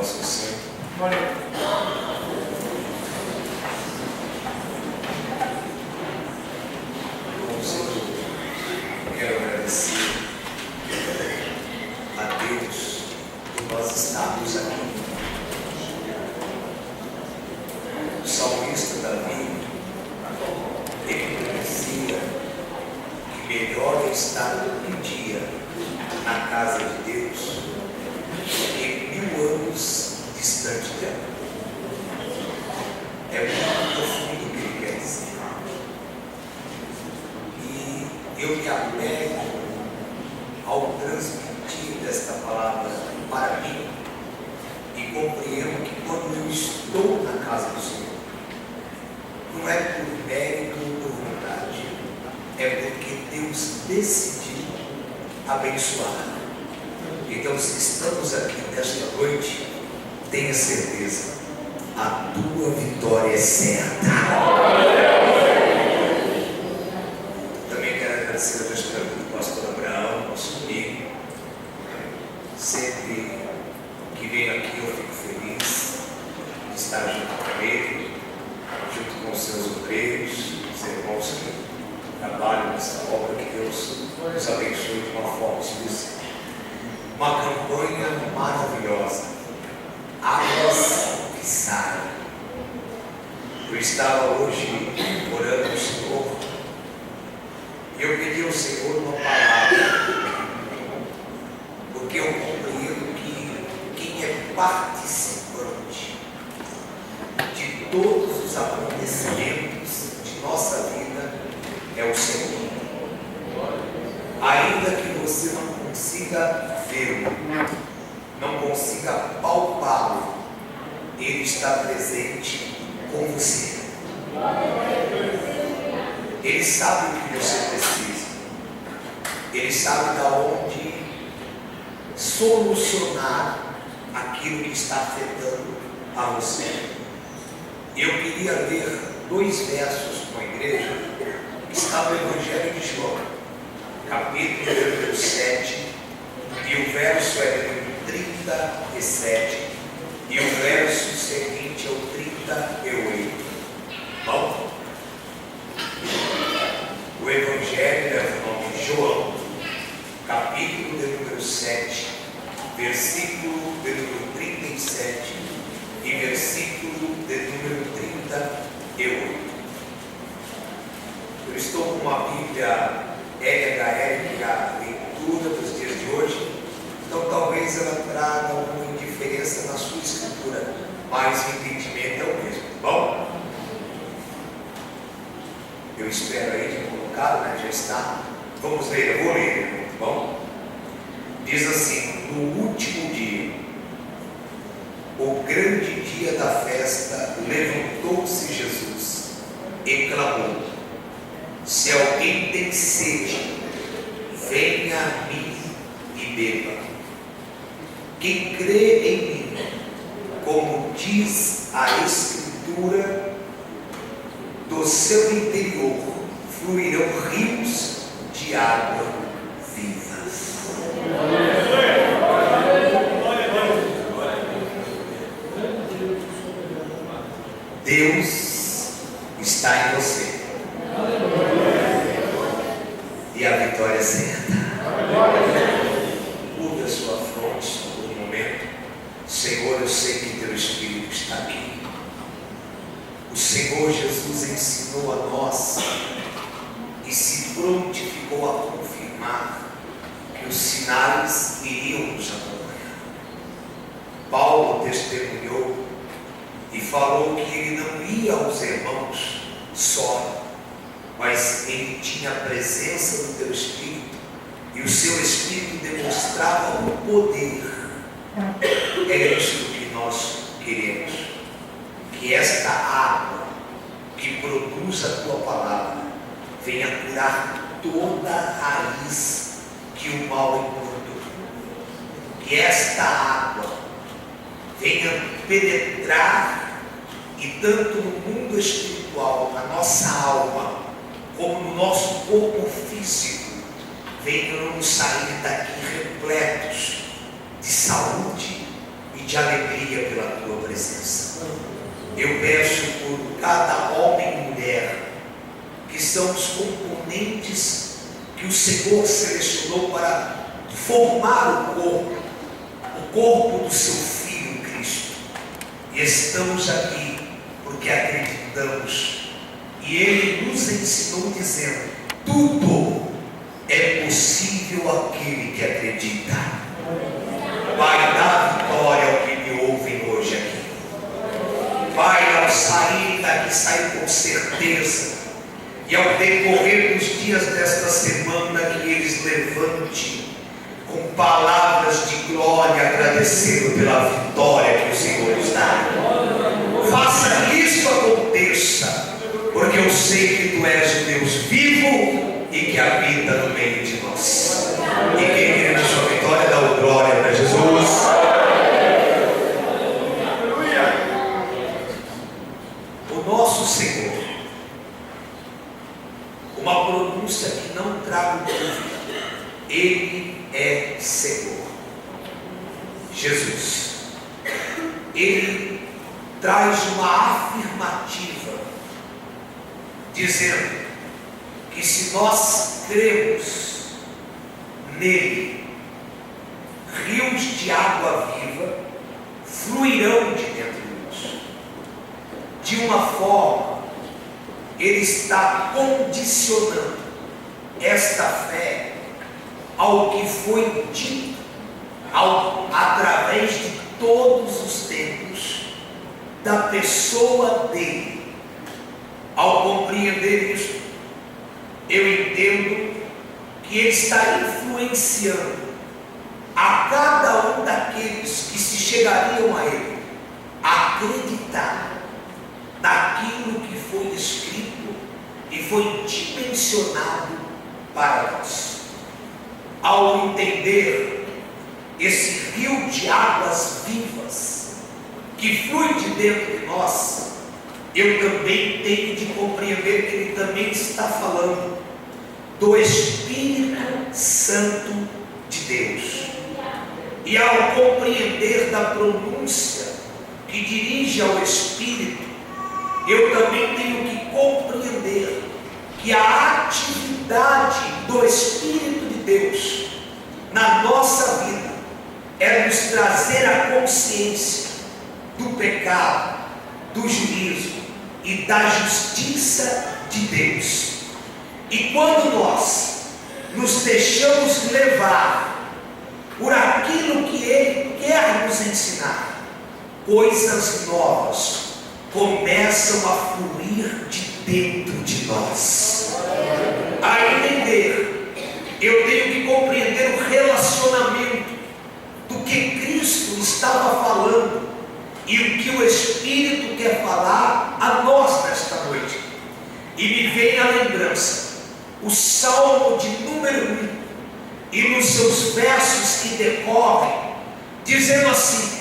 possam ser. Quero agradecer a Deus por nós estarmos aqui. O salmista Davi, ele dizia que melhor é estar um dia na casa de Deus do que 1000 anos distante dela. É muito profundo o que ele quer dizer. E eu me apego ao transmitir desta palavra para mim e compreendo que quando eu estou na casa do Senhor, não é por mérito ou por vontade, é porque Deus decidiu abençoar. Então, se estamos aqui nesta noite, tenha certeza, a tua vitória é certa. Também quero agradecer a Deus pelo pastor Abraão, nosso amigo. Sempre que venho aqui eu fico feliz de estar junto com ele, junto com os seus obreiros, os irmãos que trabalham nessa obra, que Deus nos abençoe de uma forma especial. Uma campanha maravilhosa, águas que saem. Eu estava hoje orando ao Senhor e eu pedi ao Senhor uma palavra, porque eu compreendo que quem é participante de todos os acontecimentos de nossa vida é o Senhor. Ainda que você não consiga vê-lo, não consiga palpá-lo, Ele está presente com você. Ele sabe o que você precisa. Ele sabe de onde solucionar aquilo que está afetando a você. Eu queria ler 2 versos com a igreja que está no Evangelho de João, capítulo número 7, e o verso é número 37, e o verso seguinte é o 38. Bom? O Evangelho é o nome de João, capítulo de número 7, versículo de número 37 e versículo de número 38. Eu estou com uma Bíblia LHL para a leitura dos dias de hoje, então talvez ela traga alguma indiferença na sua escritura, mas o entendimento é o mesmo. Bom? Eu espero aí de colocar, né? Já está. Vamos ler, eu vou ler, tá bom? Diz assim: no último dia, o grande dia da festa, levantou-se Jesus e clamou: se alguém tem sede, venha a mim e beba. Quem crê em mim, como diz a Escritura, do seu interior fluirão rios de água viva. Deus está em você. E a vitória é certa. Curve a sua fronte por um momento. Senhor, eu sei que teu Espírito está aqui. O Senhor Jesus ensinou a nós e se prontificou a confirmar que os sinais iriam nos acompanhar. Paulo testemunhou e falou que ele não ia aos irmãos só, mas ele tinha a presença do teu Espírito e o seu Espírito demonstrava o poder. É isso que nós queremos, que esta água que produz a tua palavra venha curar toda a raiz que o mal implantou, que esta água venha penetrar e tanto no mundo espiritual, na nossa alma, como no nosso corpo físico, venham sair daqui repletos de saúde e de alegria pela tua presença. Eu peço por cada homem e mulher que são os componentes que o Senhor selecionou para formar o corpo do seu Filho Cristo. E estamos aqui porque acreditamos. E Ele nos ensinou dizendo: tudo é possível àquele que acredita. Pai, dá vitória ao que me ouvem hoje aqui. Pai, ao sair daqui, sair com certeza. E ao decorrer dos dias desta semana, que eles levantem com palavras de glória, agradecendo pela vitória que o Senhor nos dá. Faça isso aconteça, porque eu sei que Tu és o Deus vivo e que habita no meio de nós. E quem crê na sua vitória, dá o glória para Jesus. O nosso Senhor, uma pronúncia que não traga dúvida, Ele é Senhor. Jesus, Ele traz uma afirmativa, dizendo que se nós cremos nele, rios de água viva fluirão de dentro de nós. De uma forma, Ele está condicionando esta fé ao que foi dito através de todos os tempos da pessoa dele. Ao compreender isso, eu entendo que Ele está influenciando a cada um daqueles que se chegariam a Ele a acreditar naquilo que foi escrito e foi dimensionado para nós. Ao entender esse rio de águas vivas que flui de dentro de nós, eu também tenho de compreender que Ele também está falando do Espírito Santo de Deus. E ao compreender da pronúncia que dirige ao Espírito, eu também tenho que compreender que a atividade do Espírito de Deus na nossa vida é nos trazer a consciência do pecado, do juízo e da justiça de Deus. E quando nós nos deixamos levar por aquilo que Ele quer nos ensinar, coisas novas começam a fluir de dentro de nós. A entender, eu tenho que compreender o relacionamento do que Cristo estava falando e o que o Espírito quer falar a nós nesta noite. E me vem a lembrança o Salmo de número 1 e nos seus versos que decorrem, dizendo assim: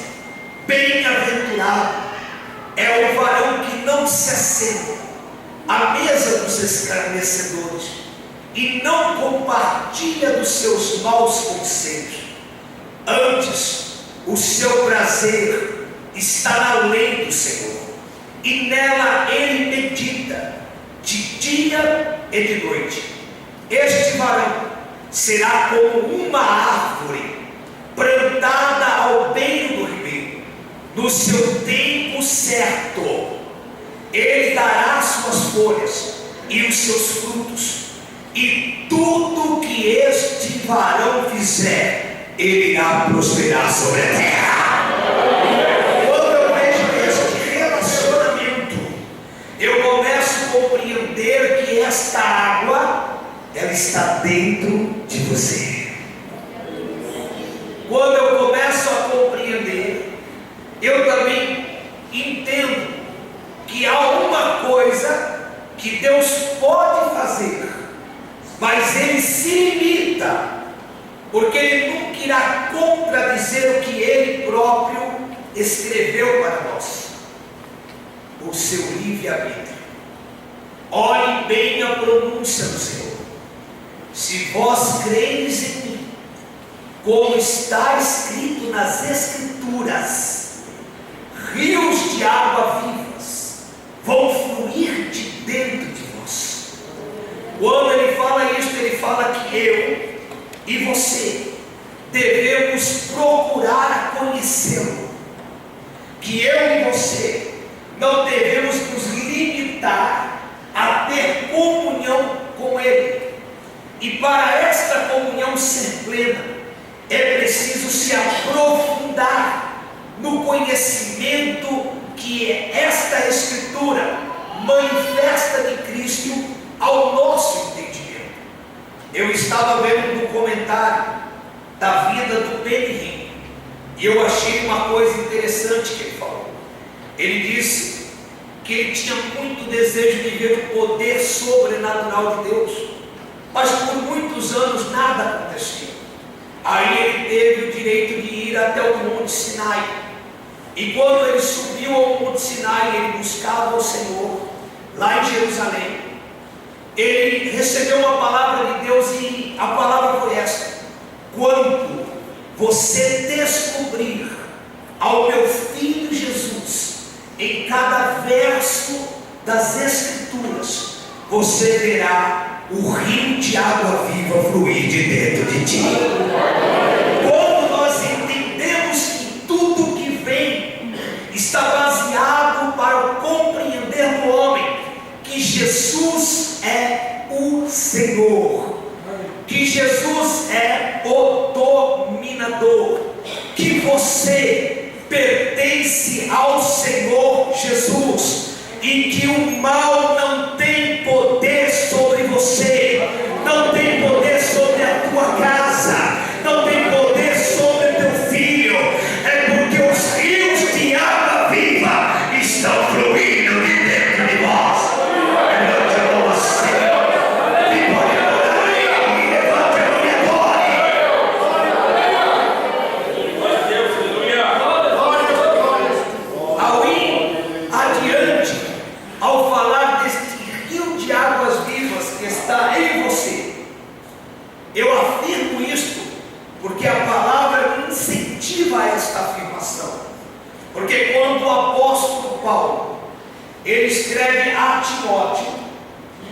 bem-aventurado é o varão que não se assenta à mesa dos escarnecedores e não compartilha dos seus maus conselhos. Antes, o seu prazer está na lei do Senhor, e nela ele medita de dia e de noite. Este varão será como uma árvore plantada ao beiro do ribeiro. No seu tempo certo, ele dará suas folhas e os seus frutos, e tudo que este varão fizer, ele irá prosperar sobre a terra. Quando eu vejo este relacionamento, eu começo a compreender que esta água, ela está dentro de você. Quando eu começo a compreender, eu também entendo que há uma coisa que Deus pode fazer, mas Ele se limita, porque Ele nunca irá contradizer o que Ele próprio escreveu para nós, o seu livre-arbítrio. Olhe bem a pronúncia do Senhor: se vós credes em mim, como está escrito nas Escrituras, rios de água vivas vão fluir de dentro de vós. Quando ele fala isso, ele fala que eu e você devemos procurar conhecê-lo, que eu e você não devemos nos limitar a ter comunhão com ele. E para esta comunhão ser plena, é preciso se aprofundar no conhecimento que esta Escritura manifesta de Cristo ao nosso entendimento. Eu estava vendo um documentário da vida do Benny Hinn, e eu achei uma coisa interessante que ele falou. Ele disse que ele tinha muito desejo de ver o poder sobrenatural de Deus, mas por muitos anos nada acontecia. Aí ele teve o direito de ir até o Monte Sinai, e quando ele subiu ao Monte Sinai, ele buscava o Senhor lá em Jerusalém. Ele recebeu uma palavra de Deus, e a palavra foi esta: quando você descobrir ao meu Filho Jesus em cada verso das Escrituras, você verá o rio de água viva fluir de dentro de ti. Quando nós entendemos que tudo que vem está baseado para compreender no homem que Jesus é o Senhor, que Jesus é o dominador, que você pertence ao Senhor Jesus, e que o mal não tem poder sobre você, não tem poder sobre a tua casa, não tem poder sobre teu filho. É porque os rios de água viva estão fluindo de dentro de vós. Levante a mão assim, e pode adorar Ele, levante a mão e adore. Ao ir adiante, ao falar deste rio de águas vivas que está em você, eu afirmo isto porque a palavra me incentiva a esta afirmação. Porque quando o apóstolo Paulo, ele escreve a Timóteo,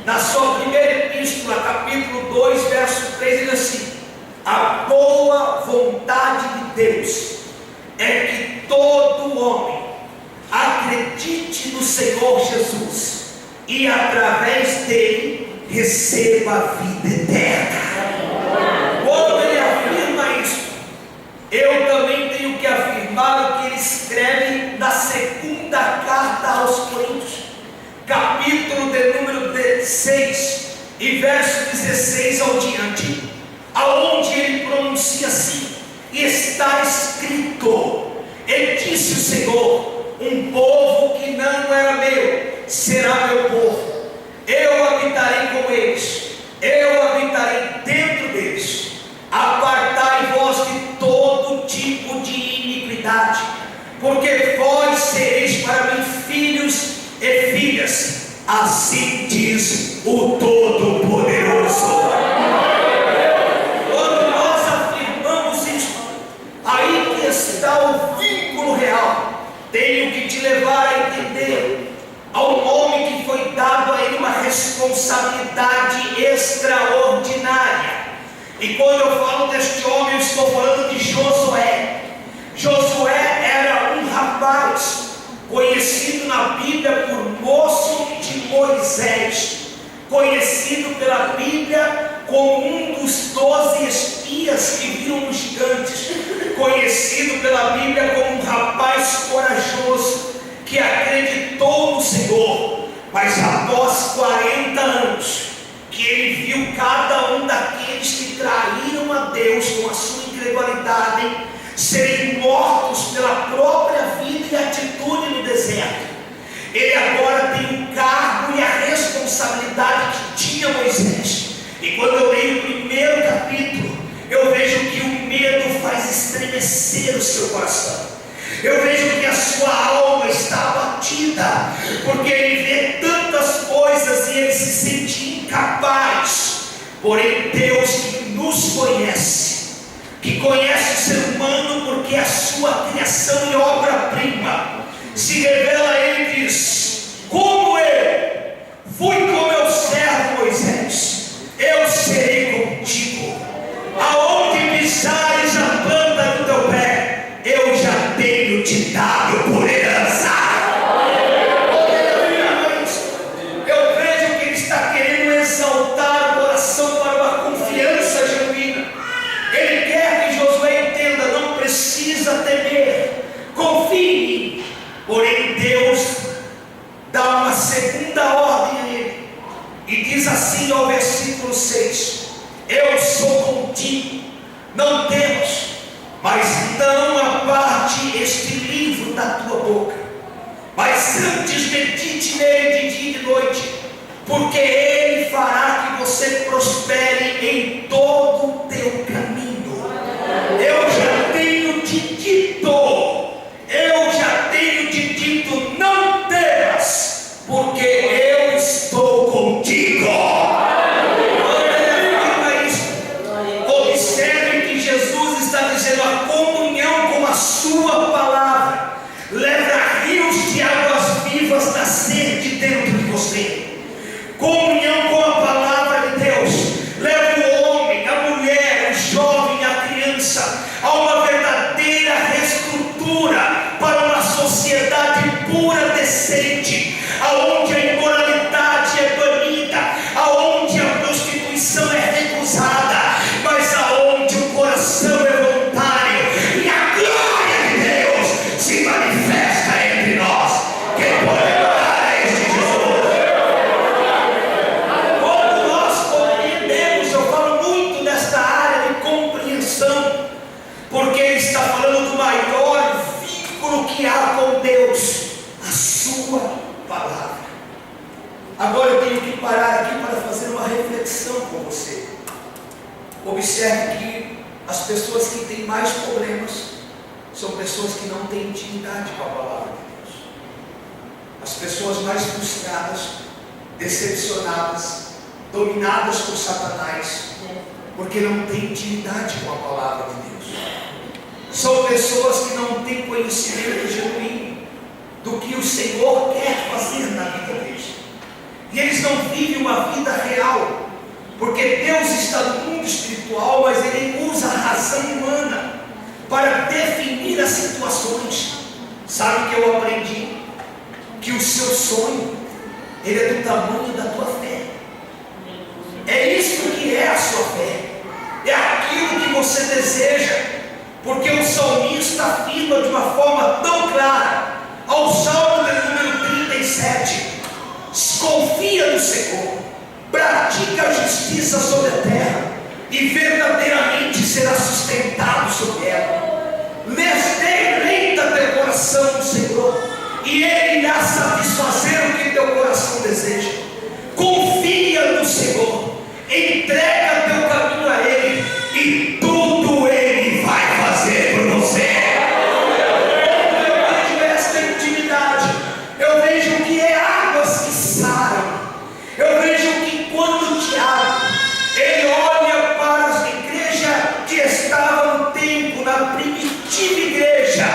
na sua primeira epístola, capítulo 2, verso 3, ele diz assim: a boa vontade de Deus é que todo homem acredite no Senhor Jesus e através dele receba a vida eterna. Quando ele afirma isso, eu também tenho que afirmar o que ele escreve na segunda carta aos Coríntios, capítulo de número 6 e verso 16 ao diante, aonde ele pronuncia assim: está escrito, e disse o Senhor, um povo que não era meu será meu povo, eu habitarei com eles, eu habitarei dentro deles. Apartai vós de todo tipo de iniquidade, porque vós sereis para mim filhos e filhas, assim diz o Todo-Poderoso. Quando nós afirmamos isso, aí que está o vínculo real. Tenho que te levar a entender ao nome que foi dado a ele uma responsabilidade extraordinária. E quando eu falo deste homem, eu estou falando de Josué. Josué era um rapaz conhecido na Bíblia por moço de Moisés, conhecido pela Bíblia como um dos 12 espias que viram os gigantes, conhecido pela Bíblia como um rapaz corajoso que acreditou no Senhor, mas após 40 anos que ele viu cada um daqueles que traíram a Deus com a sua incredulidade serem mortos pela própria vida e atitude no deserto, ele agora tem o cargo e a responsabilidade que tinha Moisés. E quando eu leio o primeiro capítulo, eu vejo que o medo faz estremecer o seu coração. Eu vejo que a sua alma está abatida, porque ele vê tantas coisas e ele se sente incapaz. Porém, Deus que nos conhece, que conhece o ser humano porque é a sua criação e obra-prima, se revela a ele e diz: como eu fui com meu servo Moisés, eu serei contigo. Aonde pisares a planta do teu pé, eu já tenho te dado por herança. Eu vejo que ele está querendo exaltar o coração para uma confiança genuína. Ele quer que Josué entenda: não precisa temer, confie. Porém Deus dá uma segunda ordem a ele, e diz assim ao versículo 6: eu sou contigo, não temas, mas não aparte este livro da tua boca, mas antes medite nele de dia e de noite, porque ele fará que você prospere em todo o teu caminho. Eu já tenho te dito, não temas, porque eu estou contigo. Observe que Jesus está dizendo: a comunhão com a sua palavra leva rios de águas vivas nascer de dentro de você. Comunhão com a palavra de Deus leva o homem, a mulher, o jovem, a criança a uma verdadeira reestrutura para uma sociedade pura, decente, aonde a imoralidade é banida, aonde a prostituição é recusada, mas aonde o coração é voluntário e a glória de Deus se manifesta entre nós. Quem pode adorar a este Jesus? Quando nós compreendemos, eu falo muito desta área de compreensão, porque ele está falando do maior vínculo que há com Deus, a sua palavra. Agora eu tenho que parar aqui para fazer uma reflexão com você. Observe que as pessoas que têm mais problemas são pessoas que não têm intimidade com a palavra de Deus. As pessoas mais frustradas, decepcionadas, dominadas por Satanás, porque não têm intimidade com a palavra de Deus. São pessoas que não têm conhecimento genuíno do que o Senhor quer fazer na vida deles, e eles não vivem uma vida real, porque Deus está no mundo espiritual, mas Ele usa a razão humana para definir as situações. Sabe que eu aprendi? Que o seu sonho, ele é do tamanho da tua fé. É isso que é a sua fé, é aquilo que você deseja, porque o salmista afirma de uma forma tão clara, ao Salmo de número 37, confia no Senhor, pratica a justiça sobre a terra, e verdadeiramente será sustentado sobre ela. Deleita teu coração no Senhor, e Ele irá satisfazer o que teu coração deseja. Confia no Senhor, entrega teu caminho a Ele, e tudo Ele vai fazer por você. Eu vejo que é águas que saram. Eu vejo que quando Tiago, ele olha para as igrejas que estavam no tempo, na primitiva igreja,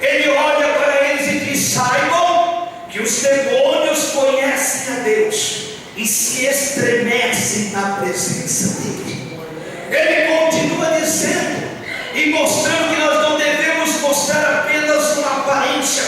ele olha para eles e diz: saibam que os demônios conhecem a Deus e se estremecem na presença dele. Ele continua dizendo e mostrando que nós não devemos mostrar apenas uma aparência,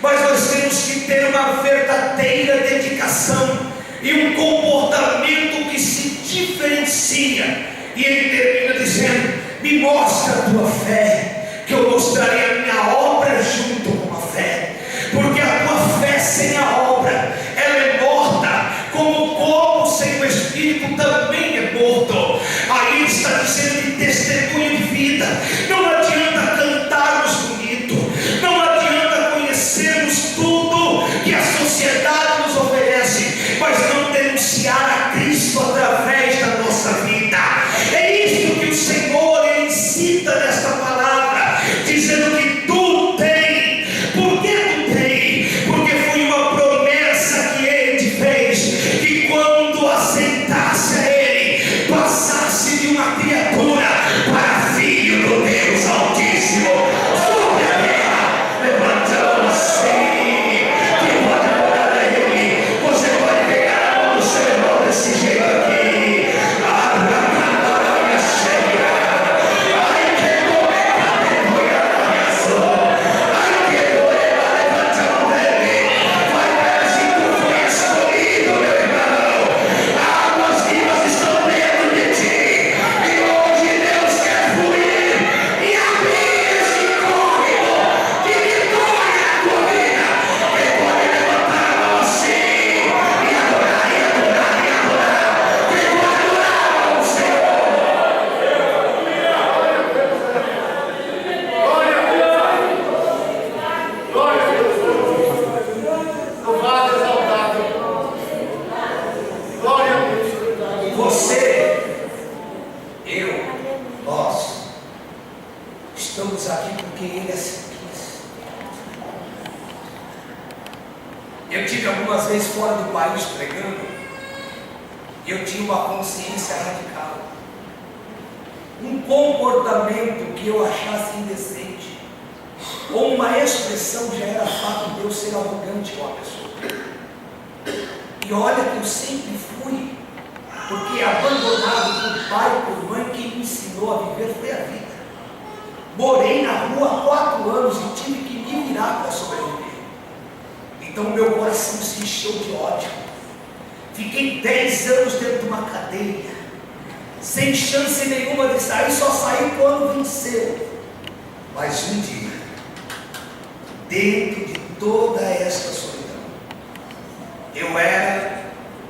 mas nós temos que ter uma verdadeira dedicação e um comportamento que se diferencia. E ele termina dizendo: me mostra a tua fé, que eu mostrarei a minha obra junto com a fé, porque a tua fé sem a obra, ela é morta, como o corpo sem o espírito também é morto. Aí ele está dizendo de testemunho de vida. Não adianta cantarmos bonito, não adianta conhecermos tudo que a sociedade nos oferece, mas não denunciar a Cristo através da nossa vida. É isso que o Senhor incita nesta palavra, dizendo que Eu tive algumas vezes fora do país pregando, e eu tinha uma consciência radical, um comportamento que eu achasse indecente, ou uma expressão já era fato de eu ser arrogante com a pessoa. E olha que eu sempre fui, porque abandonado por pai e por mãe, quem me ensinou a viver foi a vida. Morei na rua há 4 anos e tive que me virar para sobreviver. Então meu coração se encheu de ódio. Fiquei 10 anos dentro de uma cadeia, sem chance nenhuma de sair, só saí quando venceu. Mas um dia, dentro de toda esta solidão, eu era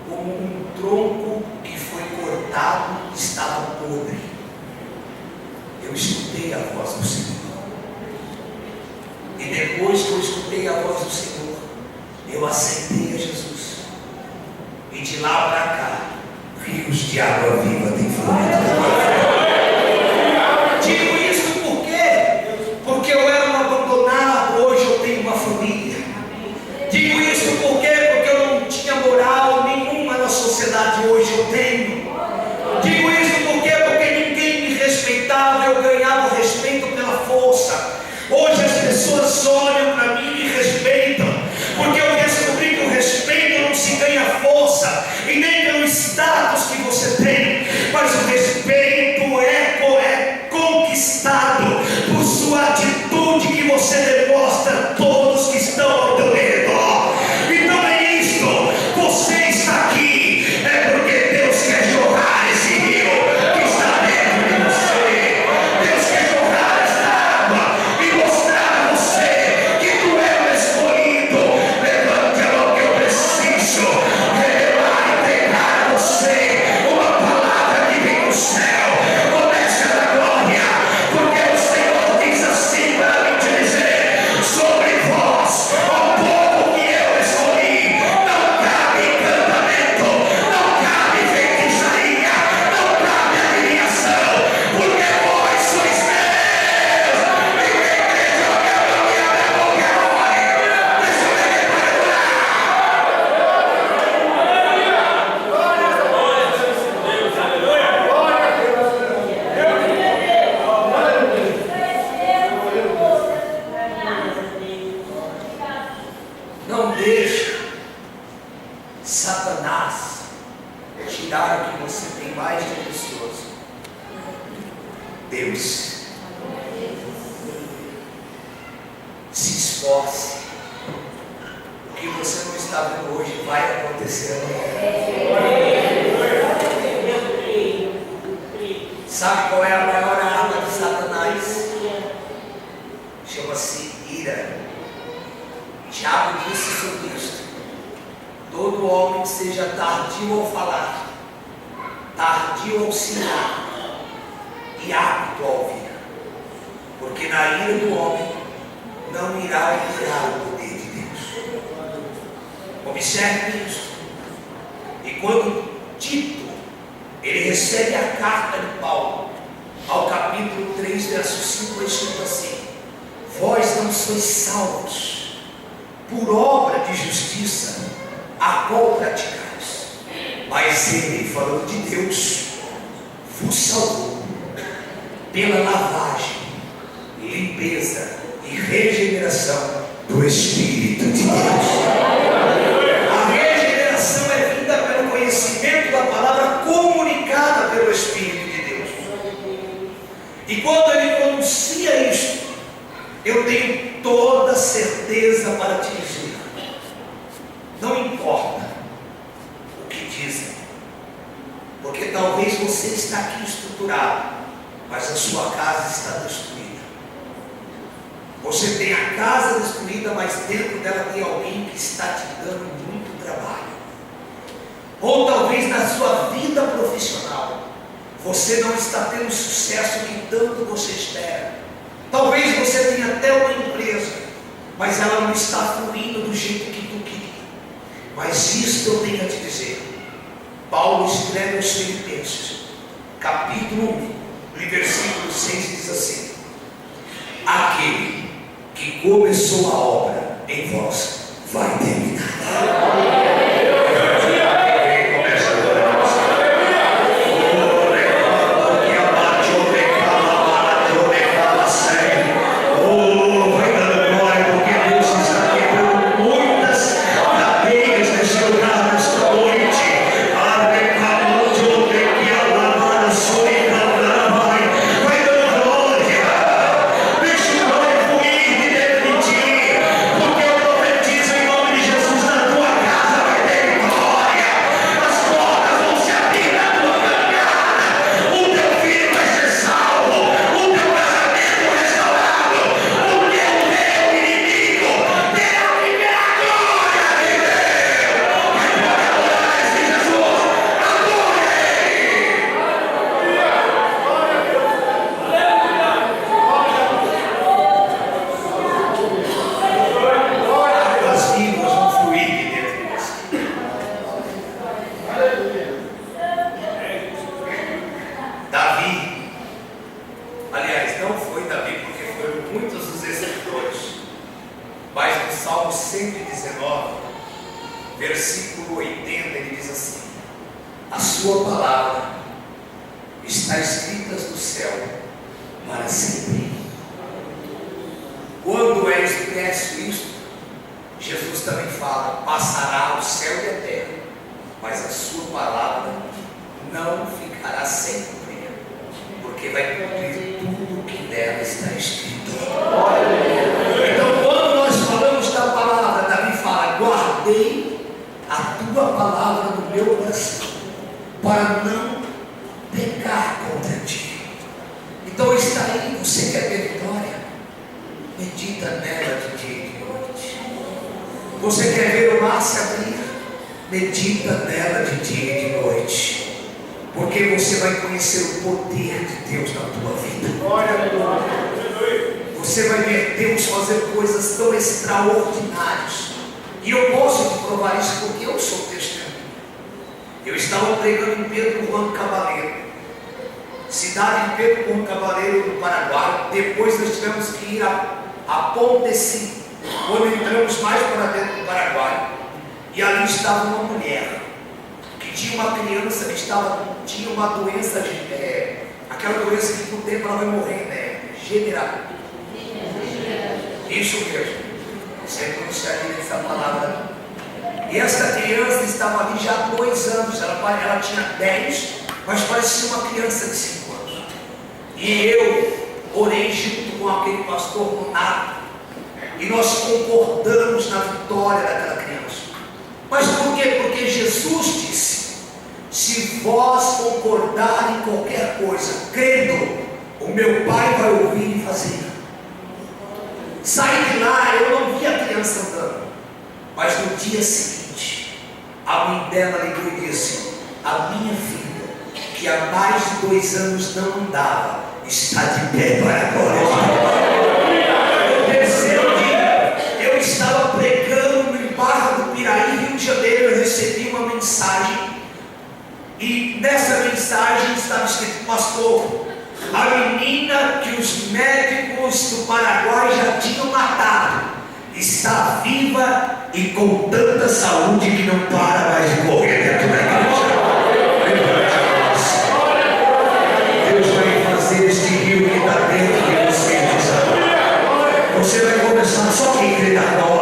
como um tronco que foi cortado e estava podre. Eu escutei a voz do Senhor. E depois que eu escutei a voz do Senhor, eu aceitei a Jesus. E de lá para cá, rios de água viva têm fluído. Digo isso por quê? Porque eu era um abandonado, hoje eu tenho uma família. Digo isso por quê? Porque eu não tinha moral nenhuma na sociedade, hoje eu tenho. Digo isso por quê? Porque ninguém me respeitava, eu ganhava respeito pela força. Hoje as pessoas olham para mim e me respeitam, porque eu descobri que o respeito não se ganha força e nem pelo status que você tem, mas o respeito é conquistado por sua atitude que você demonstra a todos que estão ao teu redor. Então é isto, você está aqui, é porque Deus quer jorrar esse rio que está dentro de você. Deus quer jorrar essa água e mostrar a você que tu é o escolhido. Levante a mão que eu preciso revelar e entregar a você uma palavra que vem do céu. Comece a dar glória, porque o Senhor diz assim para mim te dizer: sobre vós, ó povo que eu escolhi, não cabe encantamento, não cabe feitiçaria, não cabe adivinhação, porque vós sois meus. E quem crê, joga a mão e abre a boca agora. Deixa eu ver quem vai Não deixe Satanás tirar o que você tem mais de precioso: Deus. Se esforce. O que você não está vendo hoje vai acontecer amanhã. Sabe qual é a maior arma de Satanás? Chama-se ira. Tiago disse sobre isso: todo homem seja tardio ao falar, tardio ao ensinar e apto a ouvir, porque na ira do homem não irá operar o poder de Deus. Observe isso. E quando Tito ele recebe a carta de Paulo, ao capítulo 3, verso 5, é escrito assim: vós não sois salvos por obra de justiça, a qual praticais, mas ele, falando de Deus, vos salvou pela lavagem, limpeza e regeneração do Espírito de Deus. A regeneração é vinda pelo conhecimento da palavra comunicada pelo Espírito de Deus. E quando ele pronuncia isto, eu tenho toda certeza para te dizer: não importa o que dizem, porque talvez você está aqui estruturado, mas a sua casa está destruída. Você tem a casa destruída, mas dentro dela tem alguém que está te dando muito trabalho. Ou talvez na sua vida profissional você não está tendo o sucesso que tanto você espera. Talvez você tenha até uma empresa, mas ela não está fluindo do jeito que tu queria. Mas isto eu tenho a te dizer: Paulo escreve aos Filipenses, capítulo 1, versículo 6, diz assim: aquele que começou a obra em vós vai terminar. Versículo 80, ele diz assim: a sua palavra está escrita no céu para sempre. Quando é expresso isto, Jesus também fala: passará o céu e a terra, mas a sua palavra não ficará sem cumprir, porque vai cumprir tudo o que nela está escrito. Então, quando nós falamos da palavra, Davi fala: guardei a tua palavra no meu coração, para não pecar contra ti. Então está aí, você quer ter vitória? Medita nela de dia e de noite. Você quer ver o mar se abrir? Medita nela de dia e de noite, porque você vai conhecer o poder de Deus na tua vida. Você vai ver Deus fazer coisas tão extraordinárias. E eu posso te provar isso porque eu sou testemunha. Eu estava pregando em Pedro Juan Cabaleiro, cidade de Pedro Juan Cabaleiro, no Paraguai. Depois nós tivemos que ir a Ponteci, quando entramos mais para dentro do Paraguai. E ali estava uma mulher que tinha uma criança que tinha uma doença, aquela doença que com o tempo ela vai morrer, né? Isso mesmo. Você pronunciaria essa palavra. E essa criança estava ali já há 2 anos. Ela tinha 10, mas parecia uma criança de 5 anos. E eu orei junto com aquele pastor Monato, e nós concordamos na vitória daquela criança. Mas por quê? Porque Jesus disse: se vós concordarem em qualquer coisa, crendo, o meu Pai vai ouvir e fazer. Saí de lá, eu não vi a criança andando, mas no dia seguinte, a mãe dela ligou e disse: a minha filha, que há mais de 2 anos não andava, está de pé para a glória de Deus. No terceiro dia, eu estava pregando no Barra do Piraí, Rio de Janeiro. Eu recebi uma mensagem, e nessa mensagem estava escrito: pastor, a menina que os médicos do Paraguai já tinham matado está viva e com tanta saúde que não para mais de correr dentro da igreja. Deus vai fazer este rio que está dentro de você desabafar. Você vai começar só quem crê na glória.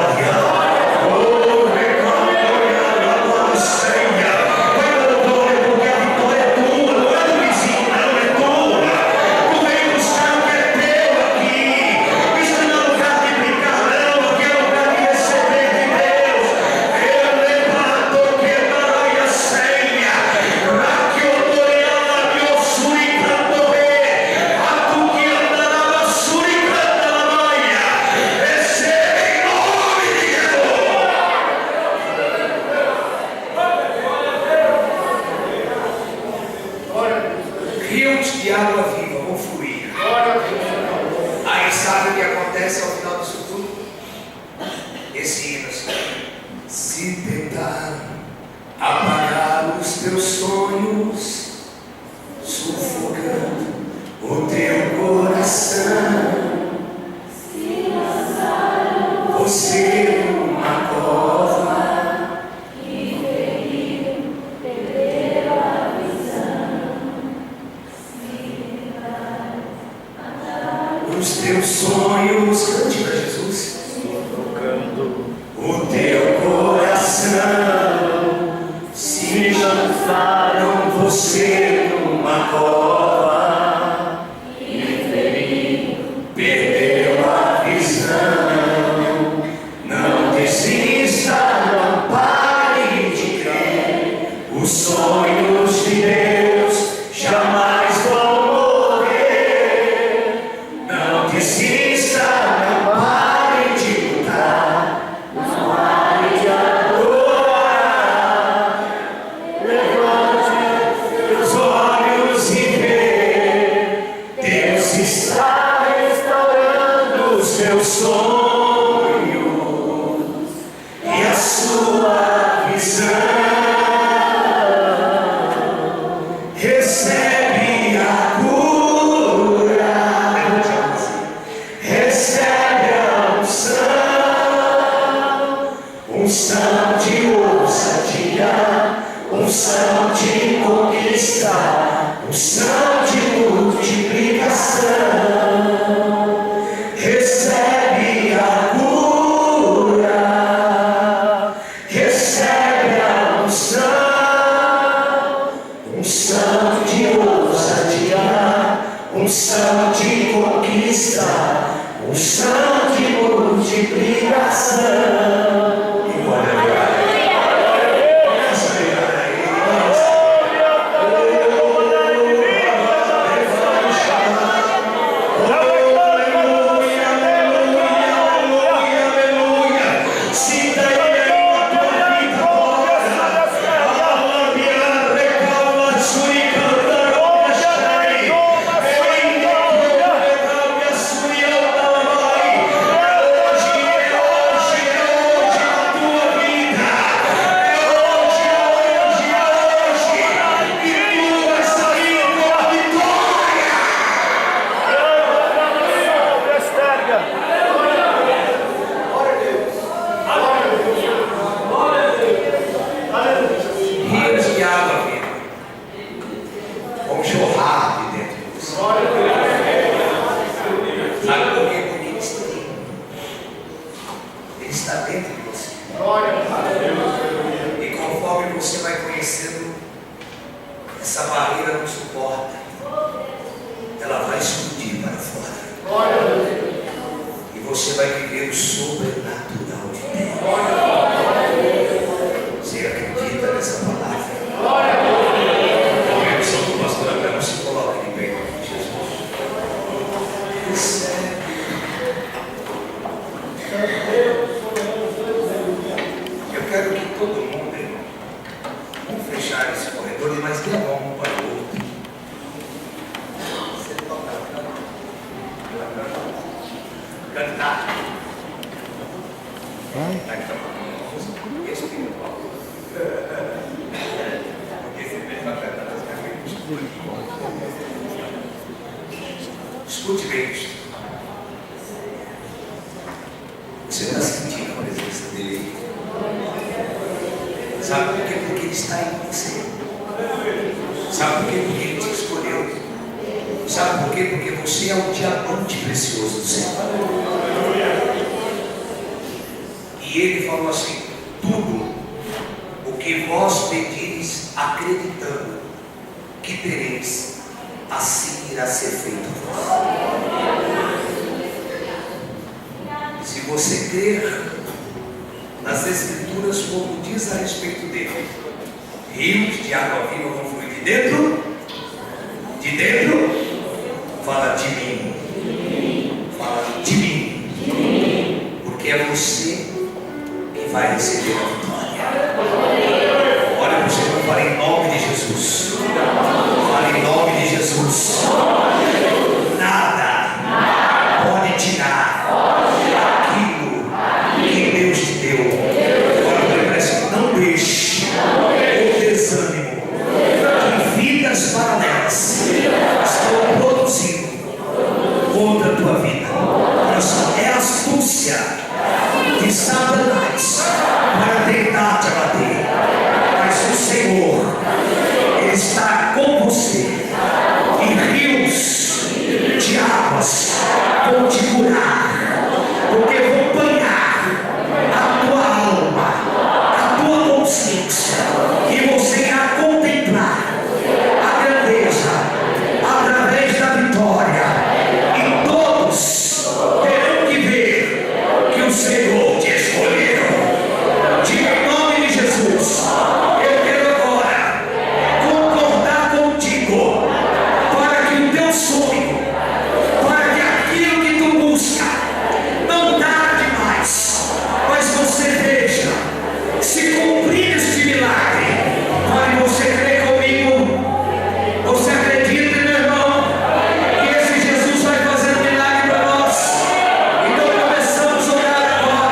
Rios de água viva vão fluir. Aí sabe o que acontece ao final disso tudo? Esse hino assim: se tentar apagar os teus sonhos, sufocando o teu coração, você numa corda unção de ousadia, unção de conquista, unção de multiplicação. Recebe a cura, recebe a unção, unção de ousadia, unção de conquista, unção de multiplicação. Escute bem isso. Você está sentindo a presença dele? Sabe por quê? Porque ele está em você. Sabe por quê? Porque ele te escolheu. Sabe por quê? Porque você é o diamante precioso do Senhor. E ele falou assim: tudo o que vós pedires acreditando que tereis, assim irá ser feito. Se você crer nas Escrituras, como diz a respeito dele, rios de água viva vão fluir de dentro, fala de mim, porque é você que vai receber a vitória. Olha para você, não fala em nome de Jesus. Fala em nome de Jesus. Nada pode tirar aquilo que Deus te deu. Agora parece que não deixe o desânimo de vidas paralelas estão produzindo contra a tua vida. É a astúcia de Satanás para tentar te abater. Mas o Senhor, Ele está com você, e rios de águas vão te curar, porque vão banhar a tua alma, a tua consciência, e você irá contemplar a grandeza através da vitória, e todos terão que ver que o Senhor te escolheu. Diga em nome de Jesus: eu quero agora concordar contigo, para que o teu sonho, para que aquilo que tu busca não tarde mais, mas você veja se cumprir este milagre. Pode você crer comigo? Você acredita, meu irmão, que esse Jesus vai fazer um milagre para nós? Então começamos a orar agora.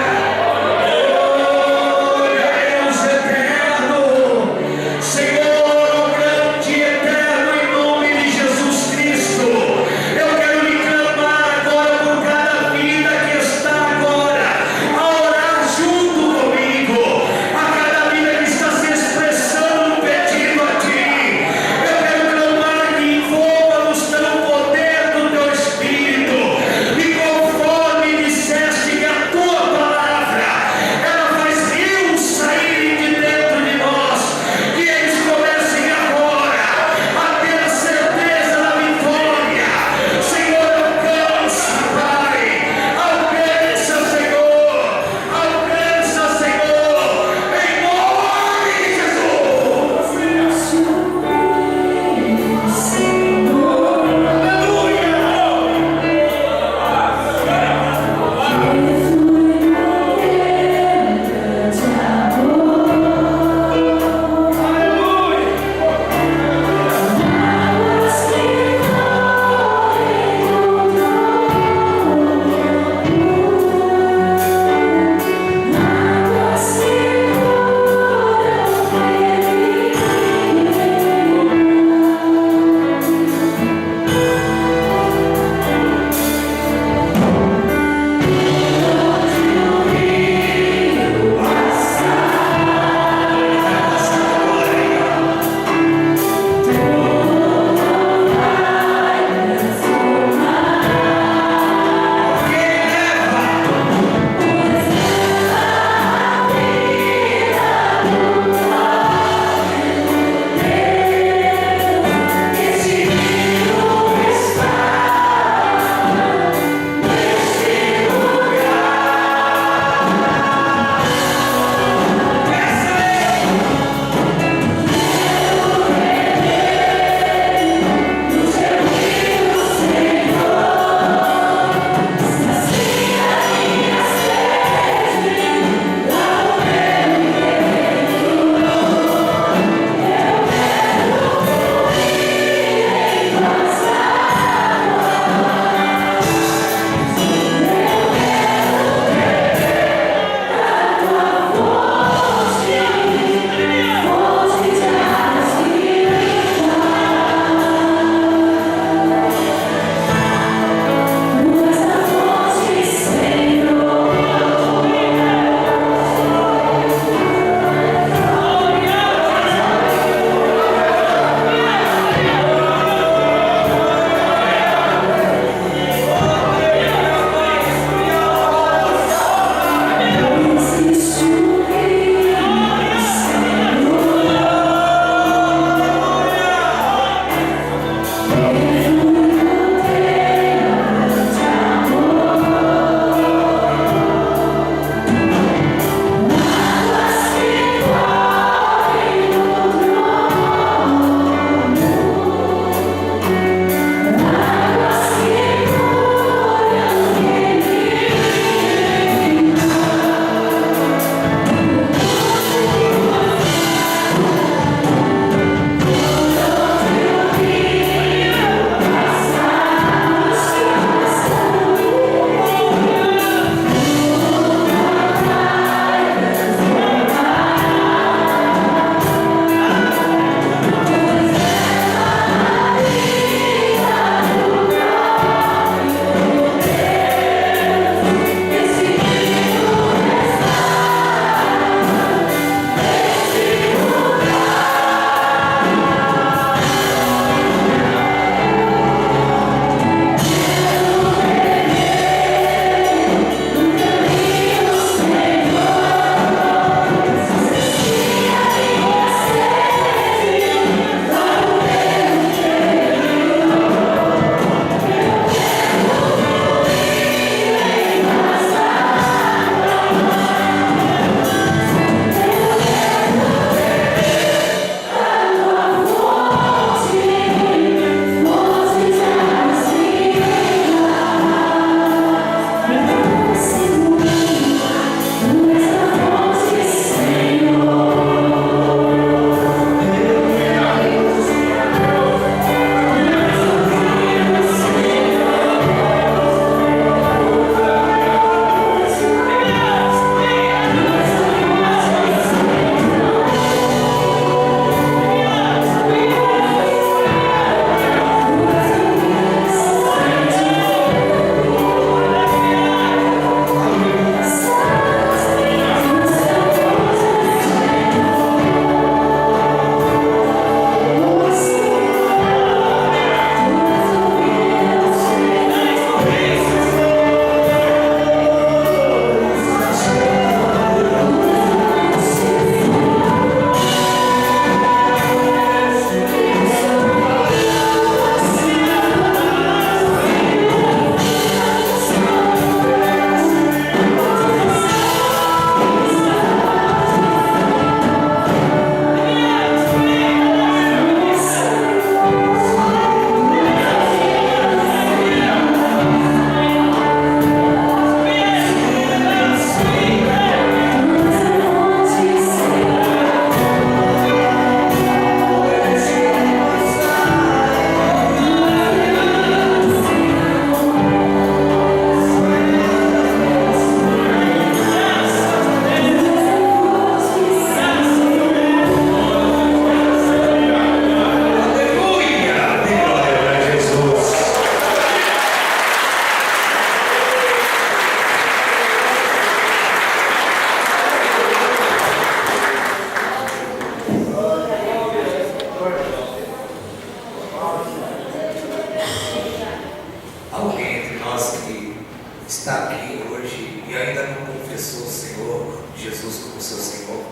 Jesus como seu Senhor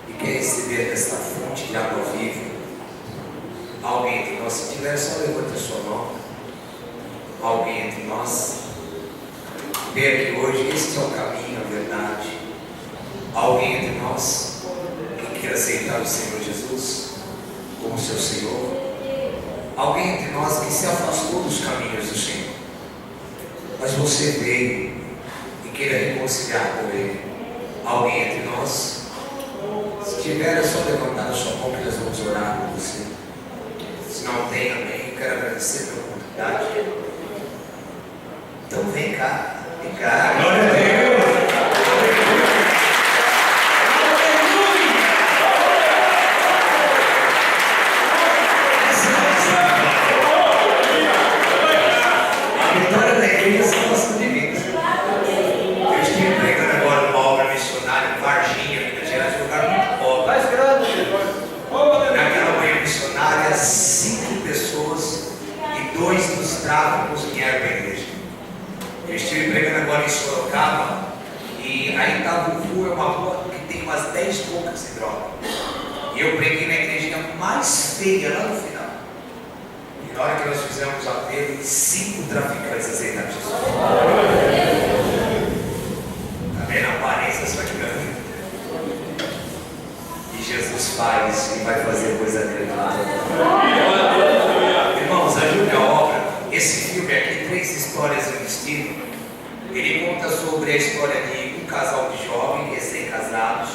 e quer receber desta fonte de água viva, alguém entre nós, se tiver, só levante a sua mão. Alguém entre nós, veja que hoje este é o caminho, a verdade. Alguém entre nós que quer aceitar o Senhor Jesus como seu Senhor. Alguém entre nós que se afastou dos caminhos do Senhor, mas você veio e queira reconciliar com Ele. Alguém entre nós, se tiver, é só levantar a sua mão que nós vamos orar por você. Se não tem, amém. Eu quero agradecer pela oportunidade. Então vem cá, vem cá. Glória a Deus. A vitória da igreja são nossas vidas. Eu estive pregando agora uma obra missionária em Varginha, Minas Gerais, um lugar muito pobre. Naquela manhã missionária, 5 pessoas e 2 dos tráficos vieram para a igreja. Eu estive pregando agora em Sorocaba e aí Itabucu é uma rua que tem umas 10 bocas de droga. E eu preguei na igrejinha mais feia lá no final. E na hora que nós fizemos o apelo, 5 traficantes aceitaram Jesus. Está vendo a aparência só de grande? E Jesus faz e vai fazer coisa grande. Irmãos, ajude a obra. Esse filme aqui, 3 histórias e um destino, ele conta sobre a história de um casal de jovens recém-casados,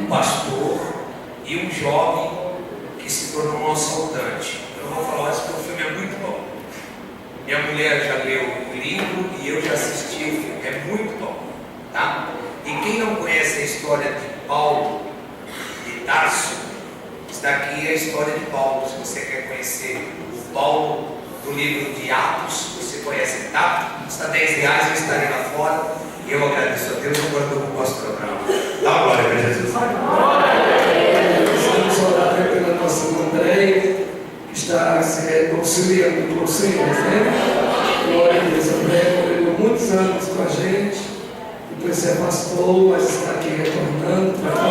um pastor e um jovem que se tornou um assaltante. Eu não vou falar isso porque o filme é muito bom. Minha mulher já leu o livro e eu já assisti o filme, é muito bom, tá? E quem não conhece a história de Paulo de Tarso, isso daqui é a história de Paulo. Se você quer conhecer o Paulo do livro de Atos, você conhece, tá? Custa R$10, eu estarei lá fora e eu agradeço a Deus. Agora eu não posso trocar. Dá uma glória para Jesus. Vamos orar pela nossa Andréia, que está se auxiliando com vocês, né? Glória a Deus. Andréia morreu muitos anos com a gente, depois se afastou, mas está aqui retornando para